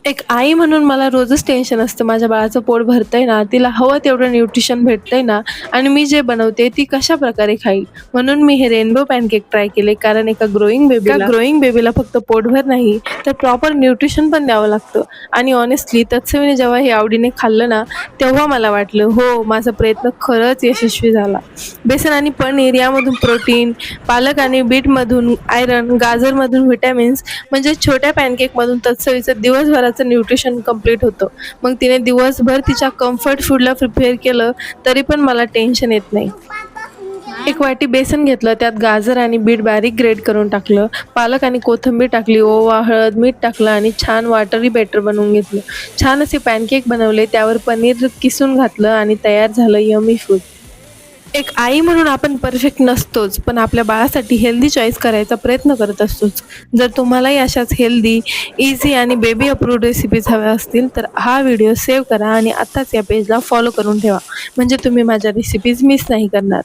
एक आई म्हणून मला रोजच टेन्शन असतं, माझ्या बाळाचं पोट भरतंय ना, तिला हवं तेवढं न्यूट्रिशन भेटतंय ना आणि मी जे बनवते ती कशाप्रकारे खाईल. म्हणून मी हे रेनबो पॅनकेक ट्राय केले. कारण एका ग्रोइंग बेबीला फक्त पोटभर नाही, तर प्रॉपर न्यूट्रिशन पण द्यावं लागतं. आणि ऑनेस्टली तत्सवीने जेव्हा हे आवडीने खाल्लं ना, तेव्हा मला वाटलं, हो, माझा प्रयत्न खरंच यशस्वी झाला. बेसन आणि पनीर यामधून प्रोटीन, पालक आणि बीटमधून आयरन, गाजरमधून व्हिटॅमिन्स, म्हणजे छोट्या पॅनकेकमधून तत्सवीचं दिवसभराचं न्यूट्रिशन कंप्लीट होतं. मग तिने दिवसभर तिच्या कम्फर्ट फूडला प्रिपेअर केलं, तरी पण मला टेन्शन येत नाही. एक वाटी बेसन घेतलं, त्यात गाजर आणि बीट बारीक ग्रेट करून टाकलं, पालक आणि कोथिंबीर टाकली, ओवा, हळद, मीठ टाकलं आणि छान वाटरी बॅटर बनवून घेतलं. छान असे पॅनकेक बनवले, त्यावर पनीर किसून घातलं आणि तयार झालं यम्मी फूड. एक आई म्हणून आपण परफेक्ट नसतोच, पण आपल्या बाळासाठी हेल्दी चॉईस करायचा प्रयत्न करत असतोच. जर तुम्हालाही अशाच हेल्दी, इझी आणि बेबी अप्रूव्ड रेसिपीज हव्या असतील, तर हा व्हिडिओ सेव्ह करा आणि आत्ताच या पेजला फॉलो करून ठेवा. म्हणजे तुम्ही माझ्या रेसिपीज मिस नाही करणार.